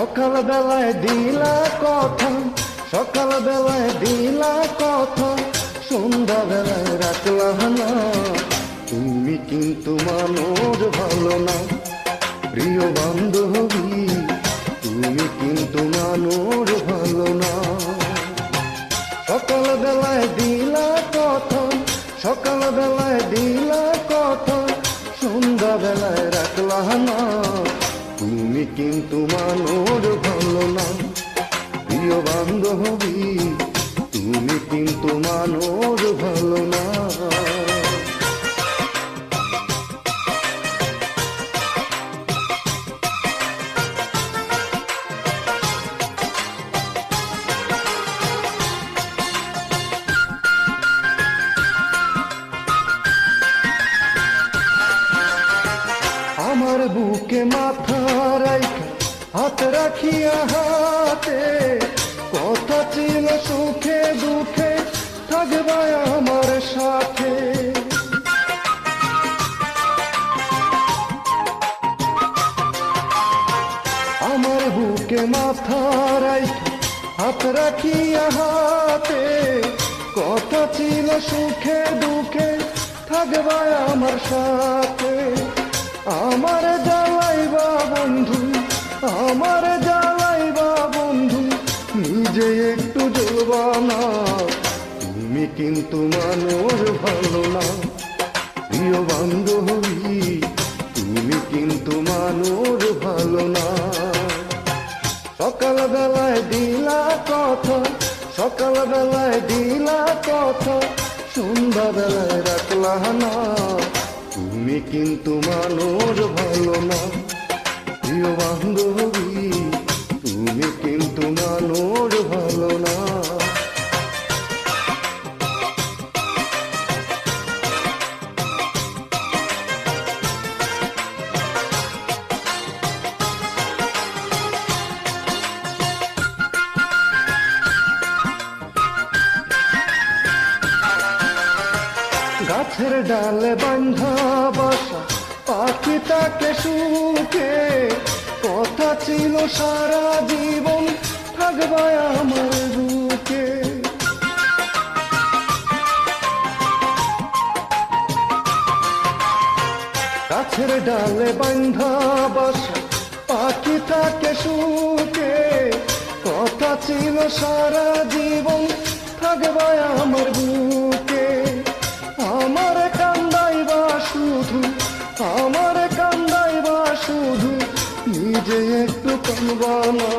সকাল বেলায় দিলা কথা, সকাল বেলায় দিলা কথা, সন্ধ্যা বেলায় রাখলা না। তুমি কিন্তু মানুষ ভালো না, প্রিয় বান্ধবী, তুমি কিন্তু মানুষ ভালো না। সকাল বেলায় দিলা কথা, সকাল বেলায় দিলা কথা, সন্ধ্যা বেলায় রাখলা না। তুমি কিন্তু মানুষ ভালো না, প্রিয় বান্ধবী, তুমি কিন্তু মানুষ ভালো না। আমার বুকে মাথা রাইখা হাত রাখিয়া হাতে, কথা ছিল সুখে দুঃখে থাকবা আমার সাথে। আমার বুকে মাথা রাইখা হাত রাখিয়া হাতে, কথা ছিল সুখে দুঃখে থাকবা আমার সাথে। আমার জ্বালাইবা বন্ধু, আমার জ্বালাইবা বন্ধু, নিজে একটু জ্বলবা না। তুমি কিন্তু মানুষ ভালো না, প্রিয় বান্ধবী, তুমি কিন্তু মানুষ ভালো না। সকাল বেলায় দিলা কথা, সকাল বেলায় দিলা কথা, সন্ধ্যা বেলায় রাখলা না। তুমি কিন্তু মানুষ ভালো না, প্রিয় বান্ধবী, তুমি কিন্তু মানুষ ভালো না। গাছের ডালে বান্ধা বাসা পাখি তাকে সুখে, কথা ছিল সারা জীবন থাকবা আমার বুকে। গাছের ডালে বান্ধা বাসা পাখি তাকে সুখে, কথা ছিল সারা জীবন থাকবা আমার বুকে। আমার কান্দাইবা শুধু, আমার কান্দাইবা শুধু, নিজে একটু কাঁদবা না।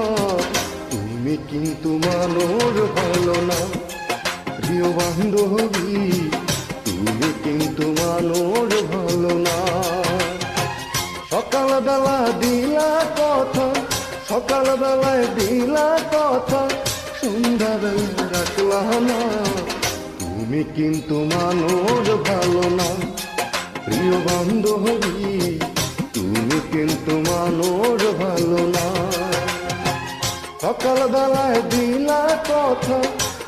তুমি কিন্তু মানুষ ভালো না, প্রিয় বান্ধবী, তুমি কিন্তু মানুষ ভালো না। সকাল বেলা দিলা কথা, সকাল বেলায় দিলা কথা, সন্ধ্যা বেলা রাখলা না। তুমি কিন্তু মানুষ ভালো না, প্রিয় বান্ধবী, তুমি কিন্তু মানুষ ভালো না। সকাল বেলায় দিলা কথা,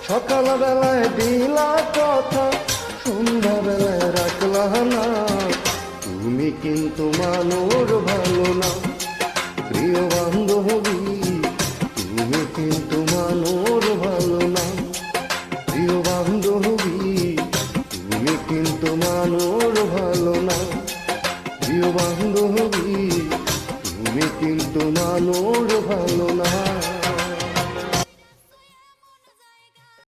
সকাল বেলায় দিলা কথা, সন্ধ্যা বেলায় রাখলা না। তুমি কিন্তু মানুষ ভালো না, প্রিয় বান্ধবী, তুমি কিন্তু মানুষ ভালো না। প্রিয় বান্ধবী, তুমি কিন্তু মানুষ ভালো না, প্রিয় বান্ধবী, তুমি কিন্তু মানুষ ভালো না।